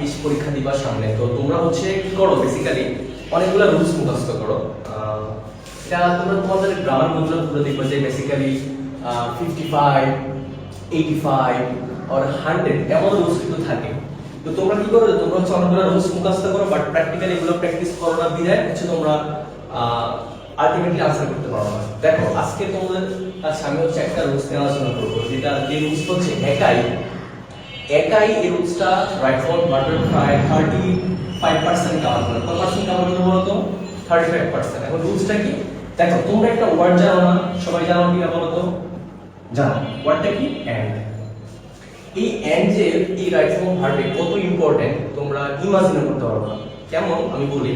English পরীক্ষা দিবার সামনে, তো তোমরা হচ্ছে কি করো বেসিক্যালি অনেকগুলো রুলস মুখস্থ করো। এটা তোমরা তোমাদের গ্রামার বইগুলো পুরো দেখবে যে বেসিক্যালি 55, 85 আর 100 এমন রুলস কিন্তু থাকে। তো তোমরা কি করো, তোমরা হচ্ছে অনেকগুলো রুলস মুখস্থ করো, বাট প্র্যাকটিক্যালি এগুলো প্র্যাকটিস করো না, বিদায় হচ্ছে তোমরা আলটিমেটলি আনসার করতে পারো না। দেখো আজকে তোমাদের কাছে আমি হচ্ছে একটা রুলস নিয়ে আলোচনা করবো, যেটা যে রুলস হচ্ছে একাই এই রুলসটা রাইট ফরওয়ার্ড ভার্বের প্রায় 35% কভার করে। কত পার্সেন্ট কভার করে বলো তো? 35%। এখন রুলসটা কি? দেখো তোমরা একটা ওয়ার্ড জানো না, সবাই জানো কি না বলো তো? জানো। ওয়ার্ডটা কি? এন্ড। এই এন্ড যে এই রাইট ফরওয়ার্ড ভার্বে কত ইম্পর্টেন্ট তোমরা ইমাজিন করতে পারো না। কেমন আমি বলি,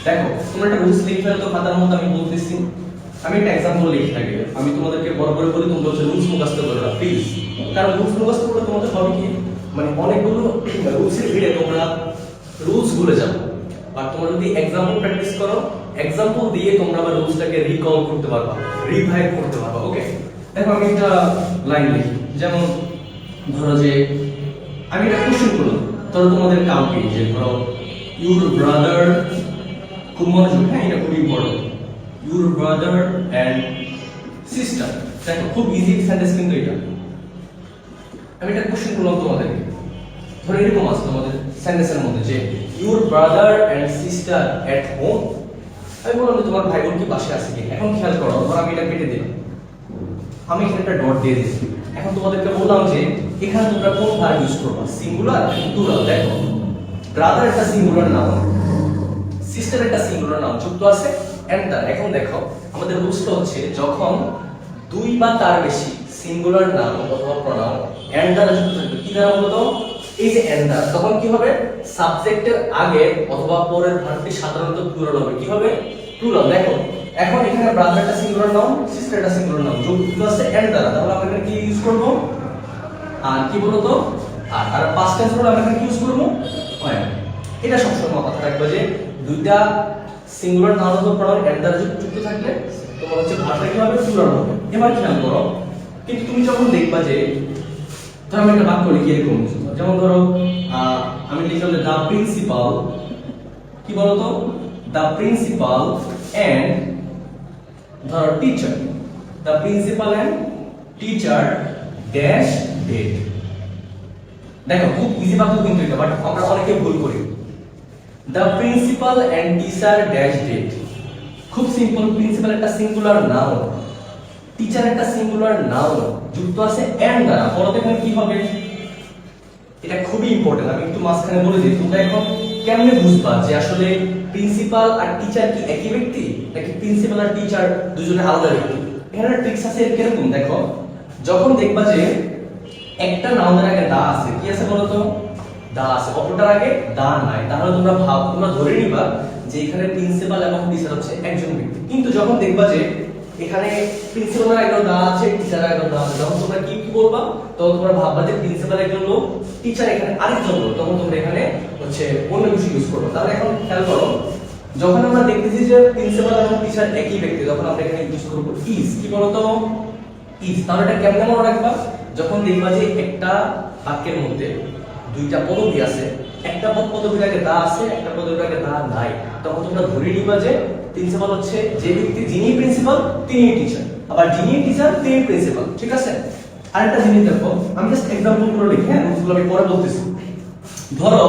দেখো তোমরা একটা রুলস লিখে ফেলো তো খাতার মধ্যে, আমি বলতেছি, আমি একটা एग्जांपल লিখে থাকি, আমি তোমাদেরকে বরাবর বলি তোমরা হচ্ছে রুলস মুখস্থ করো না প্লিজ। কারণ রুলস মুখস্থ করলে তোমাদের হবে কি, মানে অনেকগুলো রুলসের ভিড়ে তোমরা রুলস ভুলে যাবে। আর তোমরা যদি एग्जांपल প্র্যাকটিস করো, एग्जांपल দিয়ে তোমরা আবার রুলসটাকে রিকল করতে পারবা, রিভাইভ করতে পারবা। ওকে, দেখো আমি একটা লাইন লিখি, যেমন ধরো যে আমি একটা কোশ্চেন করলাম, ধরো তোমাদের কাউকে যে ধরো ইউর ব্রাদার, খুব মনোযোগ, হ্যাঁ এটা খুব important, your brother and sister. দেখো খুব ইজি সেন্টেন্স কিন্তু এটা। আমি একটা কোশ্চেন করলাম তোমাদেরকে, ধরো এরকম আছে তোমাদের সেন্টেন্সের মধ্যে যে your brother and sister at home. আমি বললাম তোমার ভাই বোন কি বাসায় আছে কি। এখন খেয়াল করো, ধরো আমি এটা কেটে দিলাম, আমি এখানে একটা ডট দিয়ে দিয়েছি। এখন তোমাদেরকে বললাম যে এখানে তোমরা কোন ভার্ব ইউজ করবে, সিঙ্গুলার নাকি প্লুরাল। দেখো ব্রাদার একটা সিঙ্গুলার নাউন, সিস্টার একটা সিঙ্গুলার নাউন যুক্ত আছে এন্ড দ্বারা। এখন দেখো আমাদের রুলসটা হচ্ছে যখন দুই বা তার বেশি সিঙ্গুলার নাউন অথবা প্রনাউন এন্ড দ্বারা যুক্ত থাকবে, কি দ্বারা বলতো? এই যে এন্ড দ্বারা, তখন কি হবে? সাবজেক্টের আগে অথবা পরের ভার্বটি সাধারণত প্লুরাল হবে। কি হবে? প্লুরাল। দেখো এখন এখানে ব্রাদার একটা সিঙ্গুলার নাউন, সিস্টার একটা সিঙ্গুলার নাউন যুক্ত আছে এন্ড দ্বারা, তাহলে আমরা এখানে কি ইউজ করব? আর কি বলতো? আর পাস্ট টেন্স হলো আমরা এখানে কি ইউজ করব? হয়। এটা সবসময় মাথায় রাখবে যে দুইটা সিঙ্গুলার নাউন অথবা প্রনাউন এন্ড দ্বারা যুক্ত থাকলে তোমার হচ্ছে ভাষা কি হবে? প্লুরাল হবে। এবার খেয়াল করো, কিন্তু তুমি যখন দেখবা যে ধরো আমি একটা বাক্য লিখি এরকম, যেমন ধরো আমি লিখলাম যে দা প্রিন্সিপাল, কি বলতো? দা প্রিন্সিপাল এন্ড ধরো teacher, the principal and teacher dash dead. দেখো খুব ইজি বাক্য কিন্তু এটা, বাট আমরা অনেকে ভুল করি। The principal and teacher dash date, খুব সিম্পল। প্রিন্সিপাল একটা সিঙ্গুলার নাউন, টিচার একটা সিঙ্গুলার নাউন যুক্ত আছে এন্ড দ্বারা, বলতে এখানে কি হবে? এটা খুবই ইম্পর্টেন্ট, আমি একটু মাঝখানে বলে দিই, তোমরা এখন কেমনে বুঝবা যে আসলে প্রিন্সিপাল আর টিচার কি একই ব্যক্তি নাকি প্রিন্সিপাল আর টিচার দুজনে আলাদা ব্যক্তি। এখানে ট্রিক্স আছে কিরকম, দেখো যখন দেখবা যে একটা নাউনের আগে দা আছে, কি আছে বলতো? দা আছে, অপরটার আগে দা নাই, তাহলে তোমরা ধরে নিবা যে এখানে প্রিন্সিপাল এবং টিচার হচ্ছে একজন ব্যক্তি। কিন্তু যখন দেখবা যে এখানে প্রিন্সিপালের আগে দা আছে, টিচারের আগে দা আছে, তখন তোমরা কি বলবা? তখন তোমরা ভাববা যে প্রিন্সিপাল একজন লোক, টিচার এখানে আরেকজন লোক, তখন তোমরা এখানে হচ্ছে অন্য কিছু ইউজ করবে। তাহলে এখন খেয়াল করো, যখন আমরা দেখতেছি যে প্রিন্সিপাল এবং টিচার একই ব্যক্তি, তখন আমরা এখানে ইউজ করব ইজ। কি বলতো? ইজ। তাহলে এটা কেমনে মনে রাখবা? যখন দেখবা যে একটা বাক্যের মধ্যে দুইটা পদবি আছে, একটা পদবির আগে দা আছে, একটা পদবির আগে দা নাই, তখন তোমরা ধরে নিবা যে প্রিন্সিপাল হচ্ছে যে ব্যক্তি, যিনি প্রিন্সিপাল তিনি টিচার, আবার যিনি টিচার তিনি প্রিন্সিপাল। ঠিক আছে? আরেকটা জিনিস দেখো, আমি জাস্ট एग्जांपल করে লিখি, হ্যাঁ রুলসগুলো আমি পরে বলতেছি। ধরো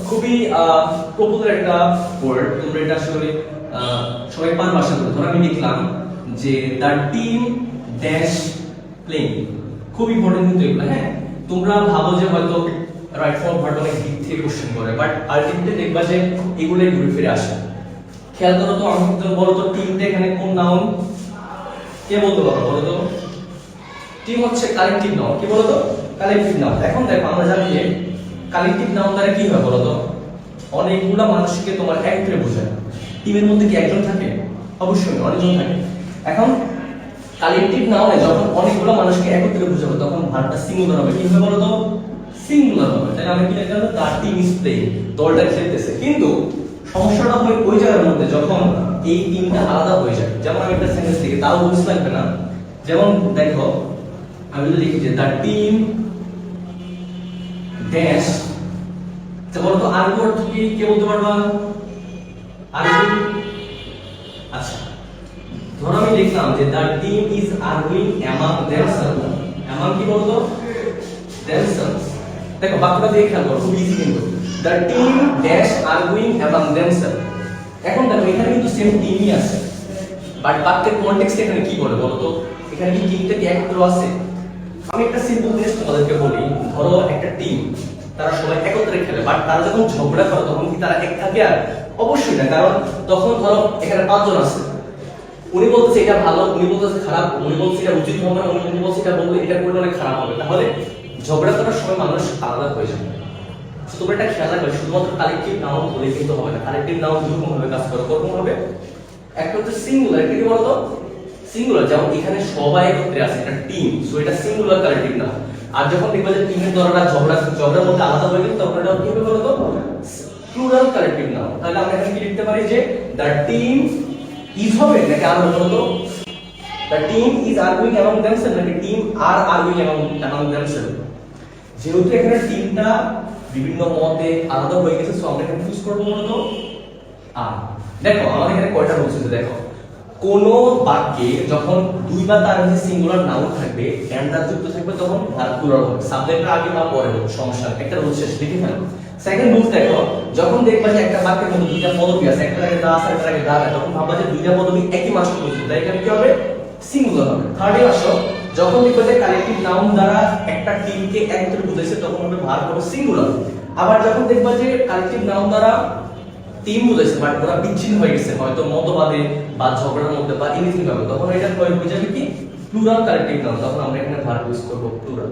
খুবই পপুলার একটা ওয়ার্ড, তোমরা এটা আসলে সবাই পারবা আশা করি। ধরো আমি লিখলাম যে দা টিম ড্যাশ প্লেইং। খুব ইম্পর্টেন্ট কিন্তু এগুলো, হ্যাঁ তোমরা ভাবো যে হয়তো রাইট ফরওয়ার্ড ভার্ব অনেক দিক থেকে কোশ্চেন করে, বাট আলটিমেটলি দেখবা যে এগুলোই ঘুরে ফিরে আসে। খেয়াল করো তো, আমি বলো তো টিমটা এখানে কোন নাউন? কে বলতে পারো বলো তো? টিম হচ্ছে কালেক্টিভ নাউন। কি বলো তো? Collective noun. এখন দেখো আমরা জানি যে কালেক্টিভ নাউন দ্বারা কি হয় বলো তো? অনেকগুলা মানুষকে তোমার এক করে বোঝায়। টিমের মধ্যে কি একজন থাকে? অবশ্যই অনেকজন থাকে। এখন কালেক্টিভ নাউনে যখন অনেকগুলো মানুষকে একত্রে বোঝাবে, তখন ভার্বটা সিঙ্গুলার হবে। কি হবে বলো তো? সিঙ্গুলার হবে। তাই আমি কি লিখলাম? দা টিম ইজ প্লেইং, দলটা খেলতেছে। কিন্তু সমস্যাটা হয় ওই জায়গার মধ্যে যখন এই টিমটা আলাদা হয়ে যায়। যেমন আমি একটা সেন্টেন্স লিখি, তাও বুঝতে লাগবে না। যেমন দেখো আমি যদি লিখি যে দা টিম ড্যাশ আচ্ছা বলো তো আর্গু অর্থ কি, কে বলতে পারবা? আর্গু, আচ্ছা ধরো আমি লিখলাম যে the team is arguing among themselves, among কি বলতো? देमसेल्फ। দেখো বাক্যটা দিয়ে খেয়াল করো, খুব ইজি কিন্তু, the team dash arguing among themselves. এখন দেখো এখানে কিন্তু সেম টিমই আছে, বাট বাক্যের কনটেক্সট এখানে কি বলে বলো তো? এখানে কি টিমটা কি একত্র আছে? আমি একটা সিম্পল জিনিস তোমাদেরকে বলি, ধরো একটা টিম তারা সবাই একত্রে খেলে, বাট তারা যখন ঝগড়া করে তখন কি তারা এক থাকে? আর অবশ্যই না, কারণ তখন ধরো এখানে পাঁচজন আছে, উনি বলতেছে এটা ভালো, উনি বলতেছে খারাপ, উনি বলছে এটা উচিত হবে না, উনি বলছে এটা বললে এটা করলে অনেক খারাপ হবে, তাহলে ঝগড়া করার সময় মানুষ আলাদা হয়ে যাবে। তোমরা এটা খেয়াল রাখবে, শুধুমাত্র কালেক্টিভ নাউন বলে কিন্তু হবে না, কালেক্টিভ নাউন দুরকম ভাবে কাজ করে। কোন হবে? একটা হচ্ছে সিঙ্গুলার, কি বলতো? সিঙ্গুলার, যেমন এখানে সবাই একত্রে আছে, একটা টিম, সো এটা সিঙ্গুলার কালেক্টিভ নাউন। আর যখন দেখবা যে টিমের দ্বারা ঝগড়ার মধ্যে আলাদা হয়ে গেল, তখন এটা কি হবে বলতো? Plural collective noun. তাহলে আমরা এখানে কি লিখতে পারি যে দ্য টিম ইজ হবে নাকি আর হবে বলতো? The team is arguing among themselves নাকি team are arguing among themselves? যেহেতু এখানে টিমটা বিভিন্ন মতে আলাদা হয়ে গেছে, সো আমরা এখানে ইউজ করব বলতো আর। দেখো আমাদের এখানে কয়টা রুলস আছে দেখো, কোন বাক্যে যখন দুই বা তার বেশি সিঙ্গুলার নাউন থাকবে এন্ড দ্য যুক্ত থাকবে তখন ভার্ব প্লুরাল হবে, সাবজেক্টের আগে বা পরে হবে, সমস্যা নেই, একটা রুল শেষ, লিখে ফেলো। সেকেন্ড রুল দেখো, যখন দেখবা যে একটা বাক্যের মধ্যে দুইটা পদবি আছে, একটা আগে দা আছে একটা আগে দা আছে, তখন ভাববা যে দুইটা পদবি একই মাত্রা বুঝবে, তাই এখানে কি হবে? সিঙ্গুলার হবে। থার্ডে আসো, যখন দেখবা যে কালেক্টিভ নাউন দ্বারা একটা টিমকে একত্রে বুঝাইছে তখন হবে ভার্ব হবে সিঙ্গুলার। আবার যখন দেখবা যে কালেক্টিভ নাউন দ্বারা টিম বুঝাইছে বাট ওরা বিচ্ছিন্ন হয়ে গেছে, হয়তো মতবাদে বা ঝগড়ার মধ্যে বা এনিথিং হবে, তখন এটা হয়ে যাবে কি প্লুরাল কালেক্টিভ নাউন, তখন আমরা এখানে ভার্ব ইউজ করব প্লুরাল।